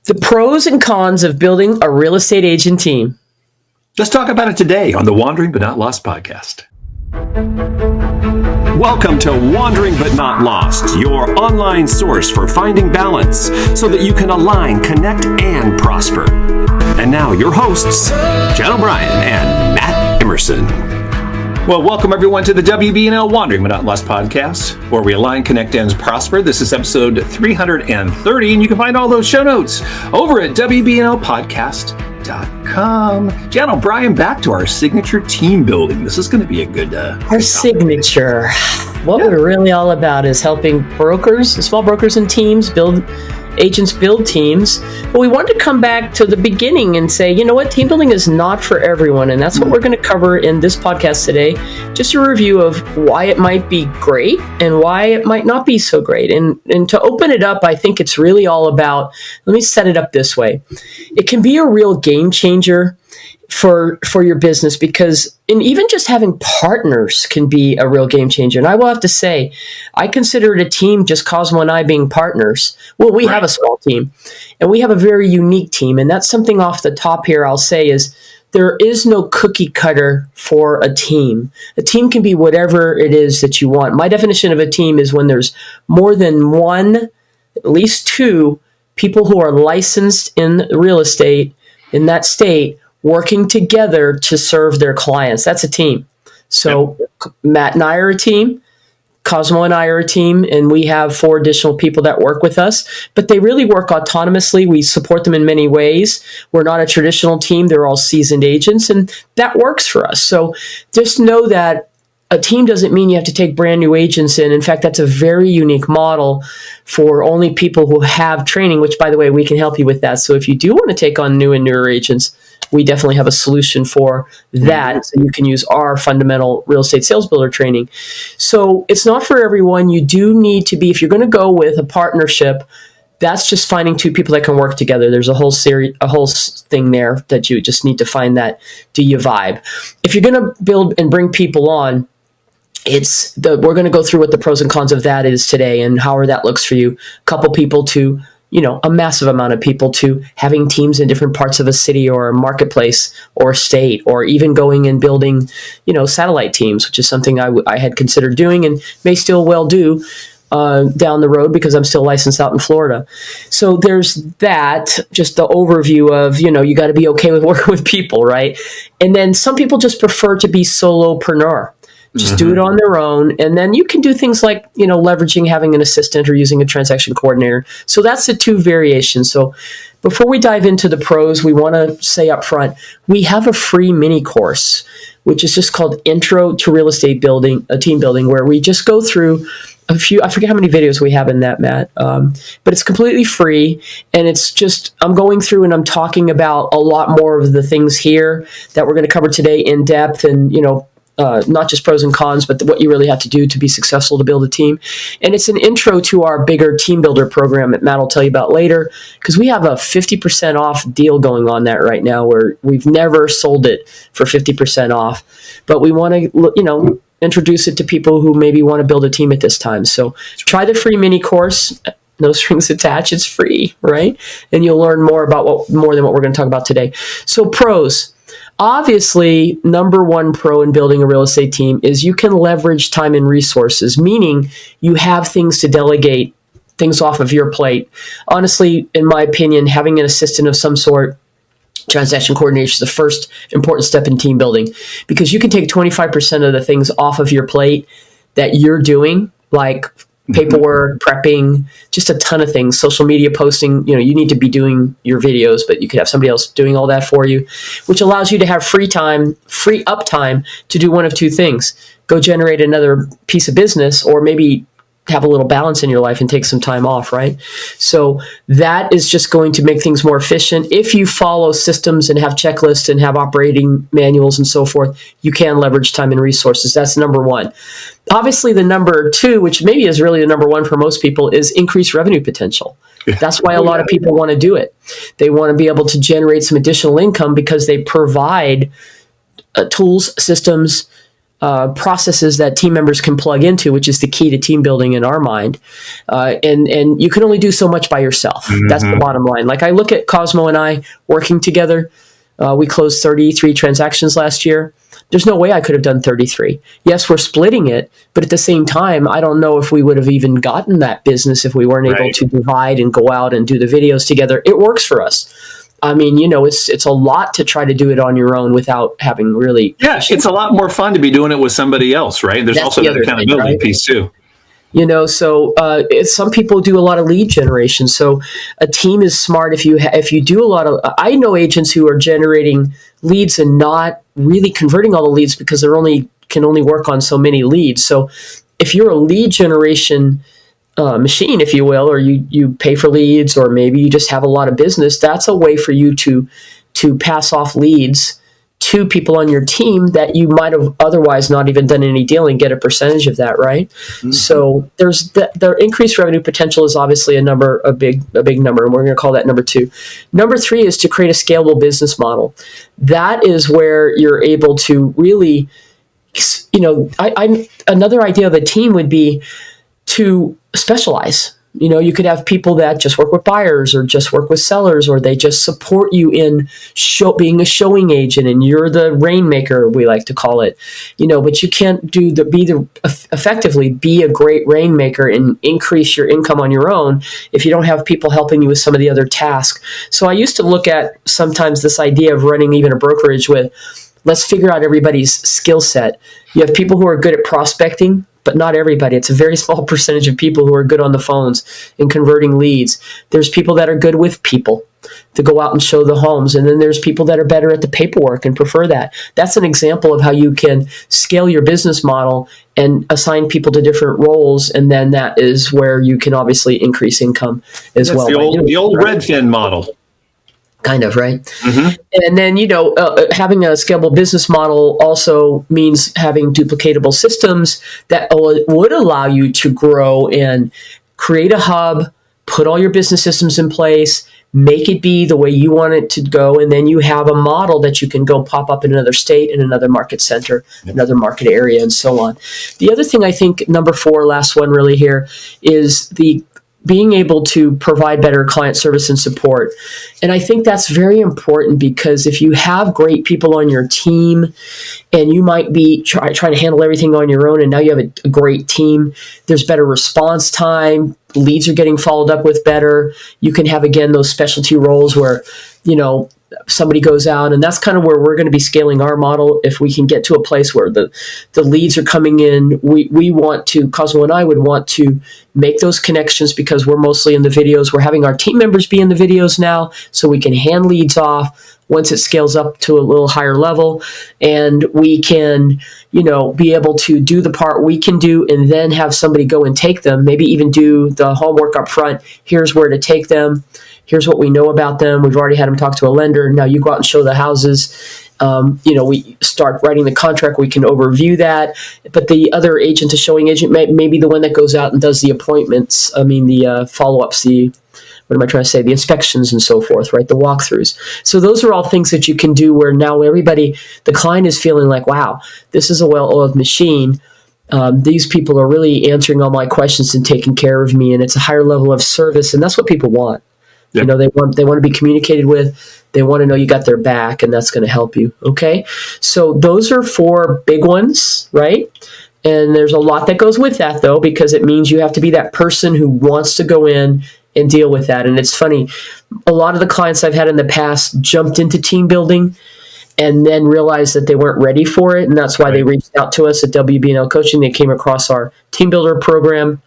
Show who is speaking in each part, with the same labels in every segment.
Speaker 1: The pros and cons of building a real estate agent team.
Speaker 2: Let's talk about it today on the Wandering But Not Lost podcast.
Speaker 3: Welcome to Wandering But Not Lost, your online source for finding balance so that you can align, connect, and prosper. And now your hosts, Jen O'Brien and Matt Emerson.
Speaker 2: Well, welcome everyone to the WBNL Wandering But Not Lost podcast, where we align, connect, and prosper. This is episode 330, and you can find all those show notes over at WBNLpodcast.com. Jen O'Brien, back to our signature team building. This is going to be a good
Speaker 1: our signature. What we're really all about is helping brokers, small brokers and teams agents build teams. But we wanted to come back to the beginning and say, you know what, team building is not for everyone. And that's what we're going to cover in this podcast today. Just a review of why it might be great and why it might not be so great. And to open it up, I think it's really all about, let me set it up this way. It can be a real game changer for your business, because even just having partners can be a real game changer. And I will have to say, I consider it a team just Cosmo and I being partners. Well, we have a small team and we have a very unique team. And that's something off the top here I'll say is there is no cookie cutter for a team. A team can be whatever it is that you want. My definition of a team is when there's more than one, at least two people who are licensed in real estate in that state, working together to serve their clients. That's a team. So Matt and I are a team. Cosmo and I are a team, and we have 4 additional people that work with us, but they really work autonomously. We support them in many ways. We're not a traditional team. They're all seasoned agents, and that works for us. So just know that a team doesn't mean you have to take brand new agents in. In fact, that's a very unique model for only people who have training, which, by the way, we can help you with that. So if you do want to take on new and newer agents, we definitely have a solution for that. So you can use our fundamental real estate sales builder training. So it's not for everyone. You do need to be, if you're going to go with a partnership, that's just finding 2 people that can work together. There's a whole thing there that you just need to find that. Do you vibe? If you're going to build and bring people on, we're going to go through what the pros and cons of that is today and how that looks for you. A couple people to a massive amount of people to having teams in different parts of a city or a marketplace or a state, or even going and building, satellite teams, which is something I had considered doing and may still well do down the road because I'm still licensed out in Florida. So there's that, just the overview of, you got to be okay with working with people, right? And then some people just prefer to be solopreneur. Just do it on their own. And then you can do things like, leveraging having an assistant or using a transaction coordinator. So that's the 2 variations. So before we dive into the pros, we want to say up front, we have a free mini course, which is just called Intro to Real Estate Building, Team Building, where we just go through a few, I forget how many videos we have in that, Matt, but it's completely free. And it's just, I'm going through and I'm talking about a lot more of the things here that we're going to cover today in depth, and, not just pros and cons, but what you really have to do to be successful to build a team. And it's an intro to our bigger team builder program that Matt will tell you about later, because we have a 50% off deal going on that right now, where we've never sold it for 50% off, but we want to, introduce it to people who maybe want to build a team at this time. So try the free mini course. No strings attached. It's free, right? And you'll learn more about more than what we're going to talk about today. So pros. Obviously, number one pro in building a real estate team is you can leverage time and resources, meaning you have things to delegate, things off of your plate. Honestly, in my opinion, having an assistant of some sort, transaction coordination, is the first important step in team building, because you can take 25% of the things off of your plate that you're doing, like paperwork, prepping, just a ton of things, social media posting. You need to be doing your videos, but you could have somebody else doing all that for you, which allows you to have free up time to do one of 2 things: go generate another piece of business, or maybe have a little balance in your life and take some time off, right? So that is just going to make things more efficient. If you follow systems and have checklists and have operating manuals and so forth, you can leverage time and resources. That's number one. Obviously, the number two, which maybe is really the number one for most people, is increased revenue potential. That's why a lot of people want to do it. They want to be able to generate some additional income because they provide tools, systems, processes that team members can plug into, which is the key to team building in our mind. And you can only do so much by yourself. Mm-hmm. That's the bottom line. Like I look at Cosmo and I working together. We closed 33 transactions last year. There's no way I could have done 33. Yes, we're splitting it, but at the same time, I don't know if we would have even gotten that business if we weren't able to divide and go out and do the videos together. It works for us. I mean, it's a lot to try to do it on your own without having really.
Speaker 2: Yeah, it's a lot more fun to be doing it with somebody else, right? There's also that accountability piece too.
Speaker 1: So some people do a lot of lead generation. So a team is smart if you do a lot of. I know agents who are generating leads and not really converting all the leads because can only work on so many leads. So if you're a lead generation machine, if you will, or you pay for leads, or maybe you just have a lot of business, that's a way for you to pass off leads to people on your team that you might have otherwise not even done any deal and get a percentage of that, right? Mm-hmm. So there's the increased revenue potential is obviously a big number, and we're going to call that number 2. Number 3 is to create a scalable business model. That is where you're able to really, another idea of a team would be to specialize. You could have people that just work with buyers or just work with sellers, or they just support you in being a showing agent, and you're the rainmaker, we like to call it. But you can't effectively be a great rainmaker and increase your income on your own if you don't have people helping you with some of the other tasks. So I used to look at sometimes this idea of running even a brokerage with, let's figure out everybody's skill set. You have people who are good at prospecting, but not everybody. It's a very small percentage of people who are good on the phones and converting leads. There's people that are good with people to go out and show the homes. And then there's people that are better at the paperwork and prefer that. That's an example of how you can scale your business model and assign people to different roles. And then that is where you can obviously increase income as well.
Speaker 2: The old Redfin model.
Speaker 1: Kind of, right? Mm-hmm. And then, having a scalable business model also means having duplicatable systems that would allow you to grow and create a hub, put all your business systems in place, make it be the way you want it to go, and then you have a model that you can go pop up in another state, in another market center, another market area, and so on. The other thing I think, number 4, last one really here, is the being able to provide better client service and support. And I think that's very important, because if you have great people on your team and you might be trying to handle everything on your own, and now you have a great team, there's better response time, leads are getting followed up with better. You can have, again, those specialty roles where, somebody goes out, and that's kind of where we're going to be scaling our model. If we can get to a place where the leads are coming in, we want to, Cosmo and I would want to make those connections, because we're mostly in the videos. We're having our team members be in the videos now, so we can hand leads off once it scales up to a little higher level, and we can, be able to do the part we can do, and then have somebody go and take them, maybe even do the homework up front. Here's where to take them. Here's what we know about them. We've already had them talk to a lender. Now you go out and show the houses. We start writing the contract. We can overview that. But the other agent, the showing agent, may be the one that goes out and does the appointments. The follow-ups, the inspections and so forth, right? The walkthroughs. So those are all things that you can do where now the client is feeling like, wow, this is a well-oiled machine. These people are really answering all my questions and taking care of me, and it's a higher level of service, and that's what people want. Yep. They want to be communicated with. They want to know you got their back, and that's going to help you. Okay, so those are 4 big ones, right? And there's a lot that goes with that, though, because it means you have to be that person who wants to go in and deal with that. And it's funny, a lot of the clients I've had in the past jumped into team building and then realized that they weren't ready for it, and that's why they reached out to us at WBNL Coaching. They came across our Team Builder program.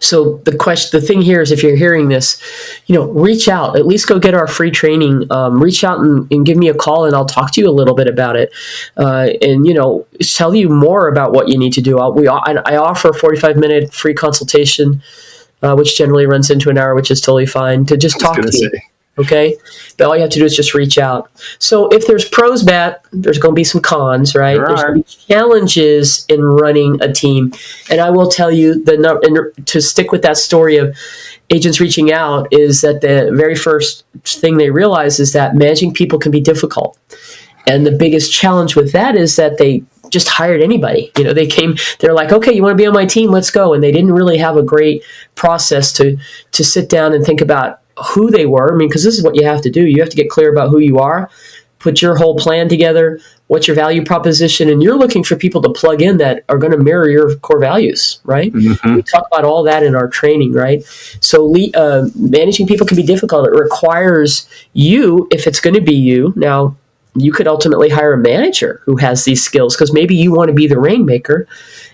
Speaker 1: So the thing here is, if you're hearing this, reach out. At least go get our free training. Reach out and give me a call, and I'll talk to you a little bit about it, and tell you more about what you need to do. I offer a 45-minute free consultation, which generally runs into an hour, which is totally fine, to just talk to you. Okay, but all you have to do is just reach out. So if there's pros, Matt, there's going to be some cons, right? There's going to be challenges in running a team, and I will tell you to stick with that story of agents reaching out, is that the very first thing they realize is that managing people can be difficult, and the biggest challenge with that is that just hired anybody. They're like, okay, you want to be on my team? Let's go. And they didn't really have a great process to sit down and think about who they were. I mean, because this is what you have to do. You have to get clear about who you are, put your whole plan together, what's your value proposition, and you're looking for people to plug in that are going to mirror your core values, right? We talk about all that in our training, right? So managing people can be difficult. It requires you, if it's going to be you. Now, you could ultimately hire a manager who has these skills, because maybe you want to be the rainmaker,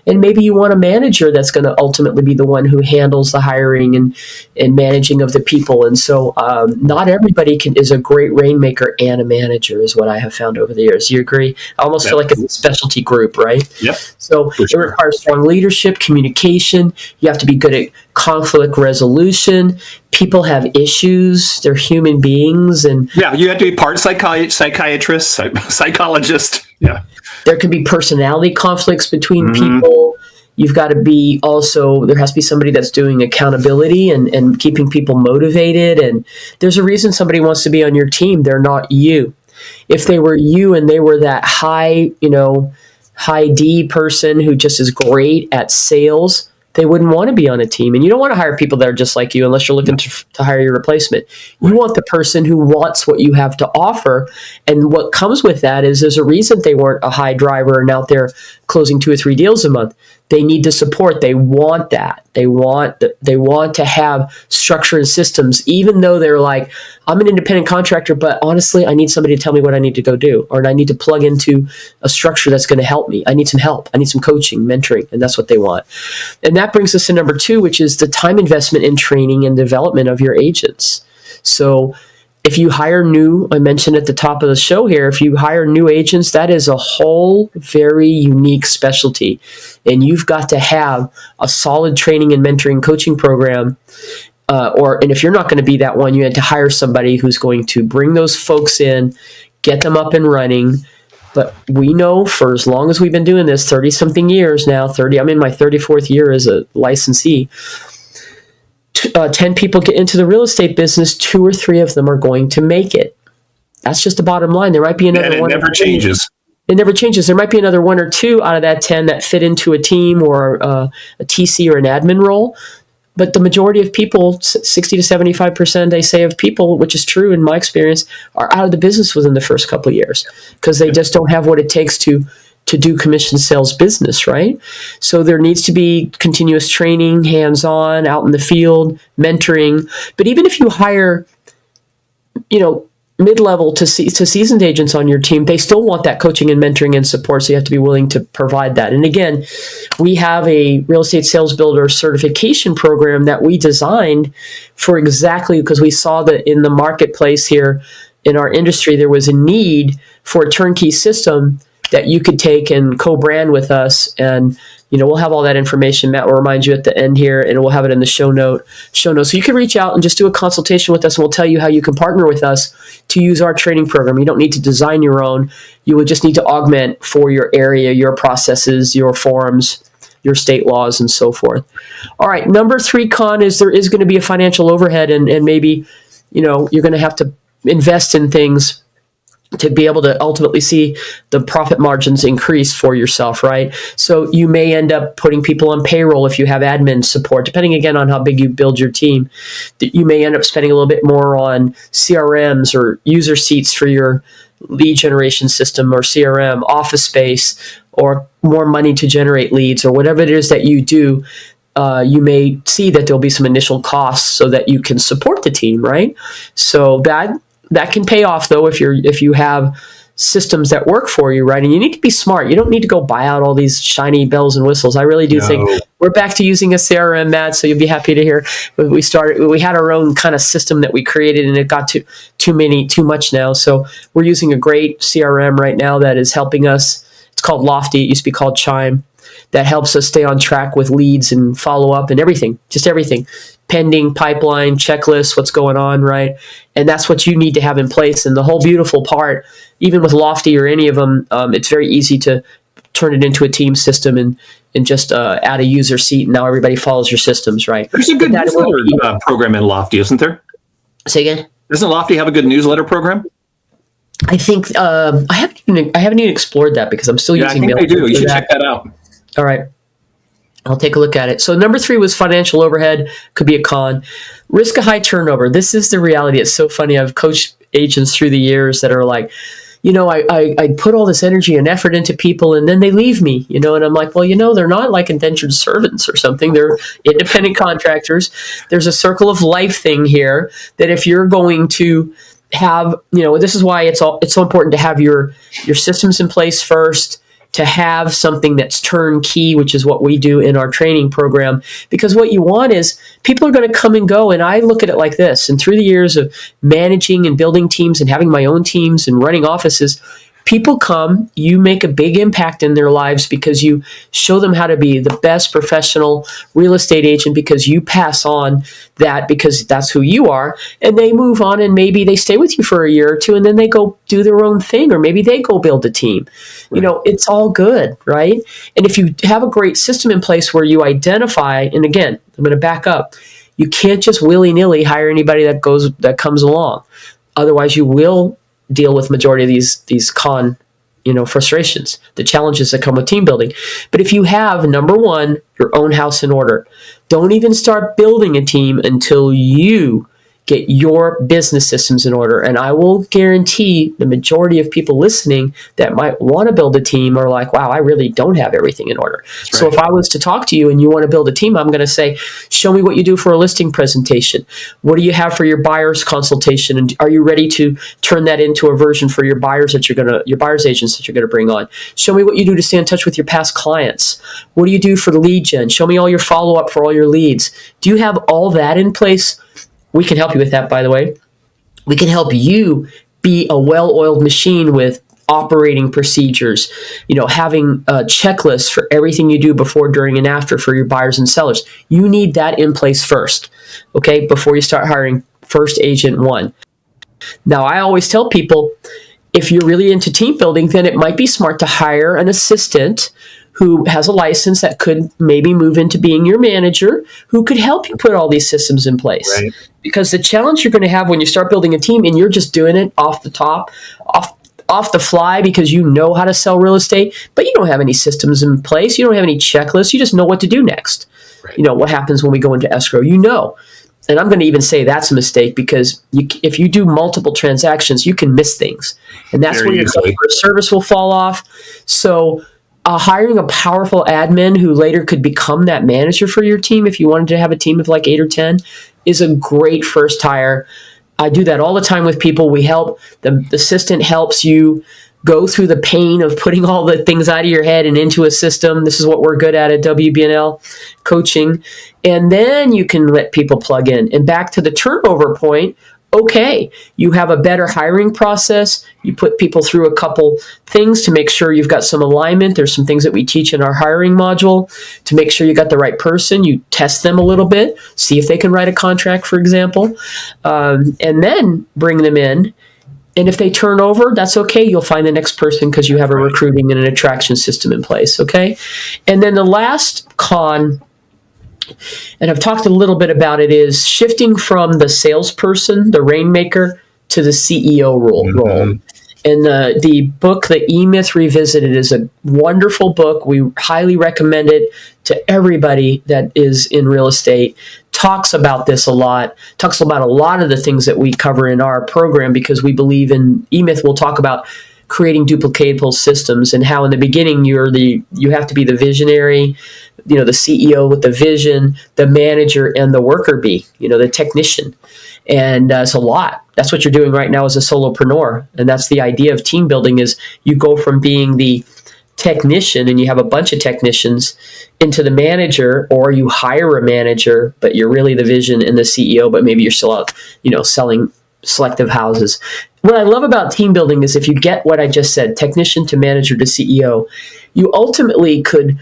Speaker 1: and maybe you want a manager that's going to ultimately be the one who handles the hiring and managing of the people. And so not everybody is a great rainmaker and a manager, is what I have found over the years. Do you agree? I almost feel like it's a specialty group, right?
Speaker 2: Yep.
Speaker 1: So it requires strong leadership, communication. You have to be good at conflict resolution. People have issues. They're human beings. And
Speaker 2: yeah, you have to be part psychiatrist, psychologist. Yeah.
Speaker 1: There can be personality conflicts between people. You've got to be there has to be somebody that's doing accountability and keeping people motivated. And there's a reason somebody wants to be on your team. They're not you. If they were you and they were that high D person who just is great at sales, they wouldn't want to be on a team. And you don't want to hire people that are just like you unless you're looking to hire your replacement. You want the person who wants what you have to offer. And what comes with that is there's a reason they weren't a high driver and out there closing 2 or 3 deals a month. They need the support. They want that. They want to have structure and systems, even though they're like, I'm an independent contractor, but honestly, I need somebody to tell me what I need to go do, or I need to plug into a structure that's going to help me. I need some help. I need some coaching, mentoring, and that's what they want. And that brings us to number 2, which is the time investment in training and development of your agents. So if you hire I mentioned at the top of the show here, if you hire new agents, that is a whole very unique specialty. And you've got to have a solid training and mentoring coaching program. And if you're not going to be that one, you had to hire somebody who's going to bring those folks in, get them up and running. But we know for as long as we've been doing this, 30-something years now, I'm in my 34th year as a licensee, 10 people get into the real estate business, 2 or 3 of them are going to make it. That's just the bottom line. There might be another one.
Speaker 2: It never changes.
Speaker 1: It never changes. There might be another 1 or 2 out of that 10 that fit into a team or a TC or an admin role. But the majority of people, 60 to 75%, they say, of people, which is true in my experience, are out of the business within the first couple of years because they just don't have what it takes to do commission sales business, right? So there needs to be continuous training, hands-on, out in the field, mentoring. But even if you hire, mid-level to seasoned agents on your team, they still want that coaching and mentoring and support. So you have to be willing to provide that. And again, we have a real estate sales builder certification program that we designed for exactly because we saw that in the marketplace here in our industry, there was a need for a turnkey system that you could take and co-brand with us. And, we'll have all that information. Matt will remind you at the end here, and we'll have it in the show notes. So you can reach out and just do a consultation with us, and we'll tell you how you can partner with us to use our training program. You don't need to design your own. You would just need to augment for your area, your processes, your forms, your state laws, and so forth. All right. Number 3 con is there is going to be a financial overhead, and maybe, you're going to have to invest in things to be able to ultimately see the profit margins increase for yourself, right? So you may end up putting people on payroll if you have admin support, depending again on how big you build your team. You may end up spending a little bit more on CRMs or user seats for your lead generation system or CRM, office space, or more money to generate leads or whatever it is that you do. You may see that there'll be some initial costs so that you can support the team, right? So that can pay off though if you have systems that work for you, right? And you need to be smart. You don't need to go buy out all these shiny bells and whistles. I really do think we're back to using a CRM, Matt, so you'll be happy to hear. We had our own kind of system that we created, and it got too much now. So we're using a great CRM right now that is helping us. It's called Lofty. It used to be called Chime. That helps us stay on track with leads and follow up and everything, just everything. Pending, pipeline, checklist, what's going on, right? And that's what you need to have in place. And the whole beautiful part, even with Lofty or any of them, it's very easy to turn it into a team system and just add a user seat, and now everybody follows your systems, right?
Speaker 2: There's a good newsletter program in Lofty, isn't there?
Speaker 1: Say again?
Speaker 2: Doesn't Lofty have a good newsletter program?
Speaker 1: I think I haven't even explored that because I'm still using.
Speaker 2: I think they do. You should check that out.
Speaker 1: All right. I'll take a look at it. So number 3 was financial overhead, could be a con. Risk of high turnover. This is the reality. It's so funny. I've coached agents through the years that are like, I put all this energy and effort into people and then they leave me, and I'm like, well, they're not like indentured servants or something. They're independent contractors. There's a circle of life thing here that if you're going to have, this is why it's so important to have your systems in place first, to have something that's turnkey, which is what we do in our training program. Because what you want is people are going to come and go. And I look at it like this. And through the years of managing and building teams and having my own teams and running offices, people come, you make a big impact in their lives because you show them how to be the best professional real estate agent because you pass on that because that's who you are. And they move on and maybe they stay with you for a year or two and then they go do their own thing or maybe they go build a team. Right. It's all good, right? And if you have a great system in place where you identify, and again, I'm going to back up, you can't just willy-nilly hire anybody that comes along. Otherwise, you will deal with majority of these frustrations, the challenges that come with team building. But if you have, number 1, your own house in order, don't even start building a team until you get your business systems in order. And I will guarantee the majority of people listening that might want to build a team are like, wow, I really don't have everything in order. Right. So if I was to talk to you and you want to build a team, I'm going to say, show me what you do for a listing presentation. What do you have for your buyer's consultation? And are you ready to turn that into a version for your buyers your buyer's agents that you're going to bring on? Show me what you do to stay in touch with your past clients. What do you do for the lead gen? Show me all your follow-up for all your leads. Do you have all that in place? We can help you with that, by the way. We can help you be a well-oiled machine with operating procedures, having a checklist for everything you do before, during, and after for your buyers and sellers. You need that in place first, okay, before you start hiring first agent 1. Now, I always tell people, if you're really into team building, then it might be smart to hire an assistant who has a license that could maybe move into being your manager, who could help you put all these systems in place. Right. Because the challenge you're going to have when you start building a team and you're just doing it off the top, off the fly because you know how to sell real estate, but you don't have any systems in place. You don't have any checklists. You just know what to do next. Right. What happens when we go into escrow, And I'm going to even say that's a mistake because if you do multiple transactions, you can miss things. And that's where your customer service will fall off. So hiring a powerful admin who later could become that manager for your team, if you wanted to have a team of like 8 or 10, is a great first hire. I do that all the time with people. We help. The assistant helps you go through the pain of putting all the things out of your head and into a system. This is what we're good at WBNL Coaching. And then you can let people plug in. And back to the turnover point, okay, you have a better hiring process. You put people through a couple things to make sure you've got some alignment. There's some things that we teach in our hiring module to make sure you got the right person. You test them a little bit, see if they can write a contract, for example, and then bring them in. And if they turn over, that's okay. You'll find the next person because you have a recruiting and an attraction system in place, okay? And then the last con, and I've talked a little bit about it, is shifting from the salesperson, the rainmaker, to the CEO role. And the book, The E-Myth Revisited, is a wonderful book. We highly recommend it to everybody that is in real estate. Talks about this a lot. Talks about a lot of the things that we cover in our program because we believe in E-Myth. We'll talk about creating duplicatable systems and how in the beginning you have to be the visionary, the CEO with the vision, the manager, and the worker bee, the technician. And it's a lot. That's what you're doing right now as a solopreneur. And that's the idea of team building is you go from being the technician and you have a bunch of technicians into the manager, or you hire a manager, but you're really the vision and the CEO, but maybe you're still out, selling selective houses. What I love about team building is if you get what I just said, technician to manager to CEO, you ultimately could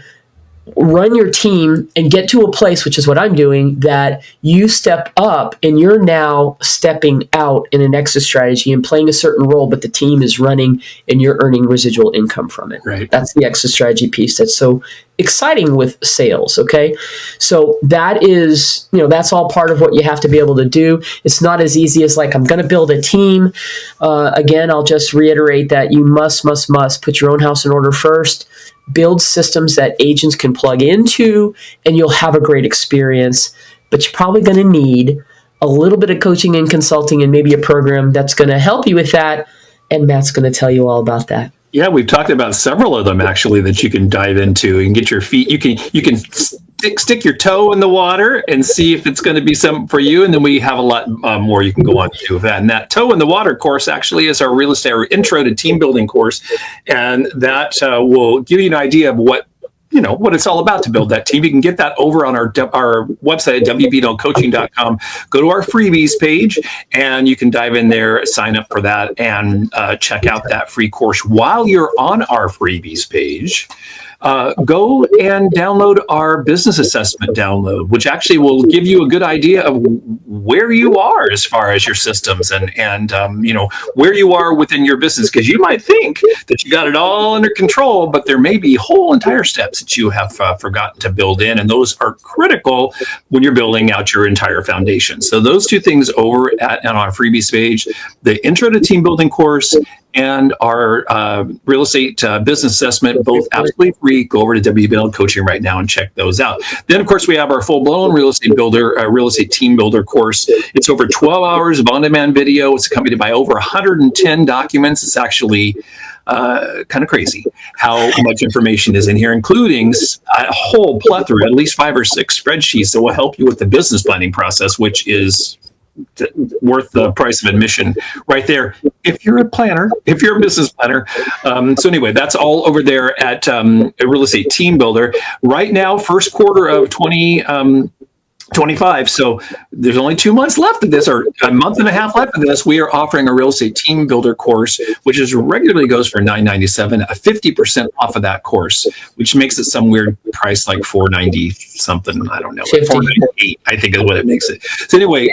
Speaker 1: run your team and get to a place, which is what I'm doing, that you step up and you're now stepping out in an exit strategy and playing a certain role, but the team is running and you're earning residual income from it.
Speaker 2: Right.
Speaker 1: That's the exit strategy piece that's so exciting with sales. Okay. So that is, that's all part of what you have to be able to do. It's not as easy as like, I'm going to build a team. Again, I'll just reiterate that you must put your own house in order first. Build systems that agents can plug into, and you'll have a great experience. But you're probably going to need a little bit of coaching and consulting and maybe a program that's going to help you with that. And Matt's going to tell you all about that.
Speaker 2: Yeah, we've talked about several of them actually that you can dive into and get your feet. You can stick your toe in the water and see if it's going to be something for you. And then we have a lot more you can go on to do with that. And that toe in the water course actually is our real estate, our intro to team building course. And that will give you an idea of what it's all about to build that team. You can get that over on our website at WBNLcoaching.com. Go to our freebies page and you can dive in there, sign up for that, and check out that free course. While you're on our freebies page, go and download our business assessment download, which actually will give you a good idea of where you are as far as your systems and where you are within your business. Because you might think that you got it all under control, but there may be whole entire steps that you have forgotten to build in. And those are critical when you're building out your entire foundation. So those two things over on our freebies page, the intro to team building course and our real estate business assessment, both absolutely free. Go over to WBNL Coaching right now and check those out. Then, of course, we have our full-blown real estate team builder course. It's over 12 hours of on-demand video. It's accompanied by over 110 documents. It's actually kind of crazy how much information is in here, including a whole plethora, at least 5 or 6 spreadsheets that will help you with the business planning process, which is worth the price of admission right there if you're a planner, if you're a business planner. So anyway, that's all over there at Real Estate Team Builder. Right now, first quarter of 2025. So there's only 2 months left of this, or a month and a half left of this. We are offering a real estate team builder course, which is regularly goes for $997, a 50% off of that course, which makes it some weird price like $490 something. I don't know, like $498, I think is what it makes it. So anyway,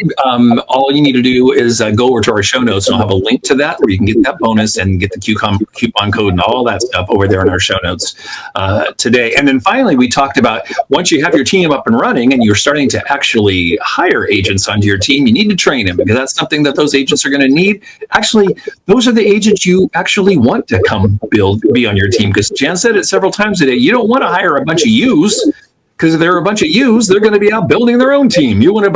Speaker 2: all you need to do is go over to our show notes, and I'll have a link to that where you can get that bonus and get the coupon code and all that stuff over there in our show notes today. And then finally, we talked about once you have your team up and running and you're starting to actually hire agents onto your team, you need to train them, because that's something that those agents are going to need. Actually, those are the agents you actually want to come be on your team, because Jan said it several times today. You don't want to hire a bunch of yous, because if there are a bunch of yous, they're going to be out building their own team. You want to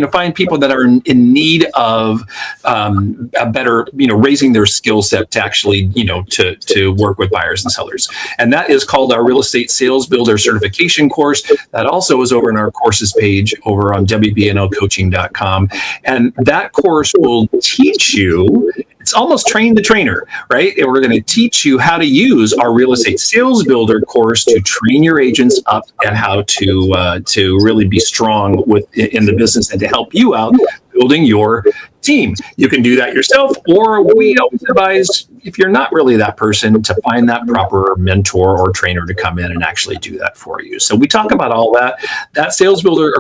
Speaker 2: find people that are in need of a better, raising their skill set to actually, to work with buyers and sellers. And that is called our Real Estate Sales Builder Certification course. That also is over in our courses page over on WBNLcoaching.com. And that course will teach you, it's almost train the trainer, right? And we're going to teach you how to use our Real Estate Sales Builder course to train your agents up and how to really be strong in the business and to help you out building your team. You can do that yourself, or we always advise, if you're not really that person, to find that proper mentor or trainer to come in and actually do that for you. So we talk about all that. That sales builder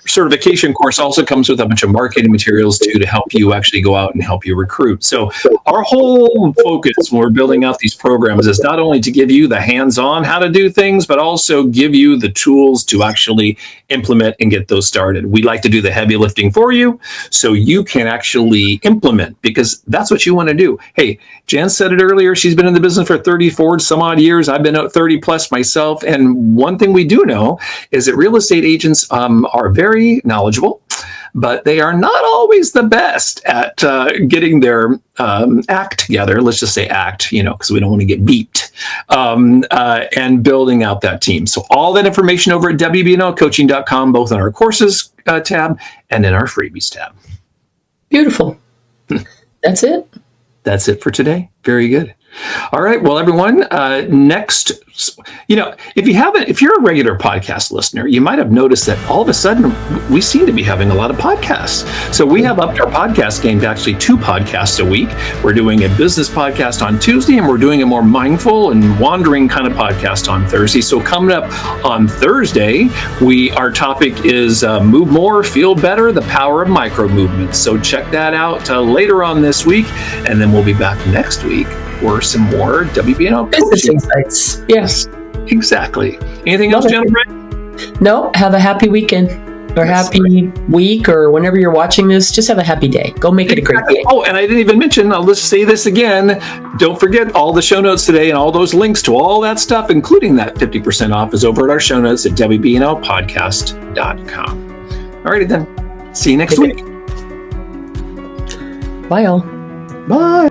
Speaker 2: certification course also comes with a bunch of marketing materials too, to help you actually go out and help you recruit. So our whole focus when we're building out these programs is not only to give you the hands-on how to do things, but also give you the tools to actually implement and get those started. We like to do the heavy lifting for you so you can actually implement, because that's what you want to do. Hey, Jan said it earlier. She's been in the business for 34 some odd years. I've been at 30 plus myself. And one thing we do know is that real estate agents are very knowledgeable, but they are not always the best at getting their act together. Let's just say act, because we don't want to get beeped, and building out that team. So all that information over at WBNLcoaching.com, both in our courses tab and in our freebies tab.
Speaker 1: Beautiful. That's it.
Speaker 2: That's it for today. Very good. All right. Well, everyone, next, if you're a regular podcast listener, you might have noticed that all of a sudden we seem to be having a lot of podcasts. So we have upped our podcast game to actually 2 podcasts a week. We're doing a business podcast on Tuesday, and we're doing a more mindful and wandering kind of podcast on Thursday. So coming up on Thursday, our topic is Move More, Feel Better, the Power of Micro Movements. So check that out later on this week, and then we'll be back next week for some more WBNL
Speaker 1: business insights. Yes,
Speaker 2: exactly. Anything else, gentlemen?
Speaker 1: No. Have a happy weekend, or happy week, or whenever you're watching this. Just have a happy day. Go make it a great day.
Speaker 2: Oh, and I didn't even mention. I'll just say this again. Don't forget all the show notes today, and all those links to all that stuff, including that 50% off, is over at our show notes at WBNLpodcast.com. All righty then. See you next week.
Speaker 1: Bye, all.
Speaker 2: Bye.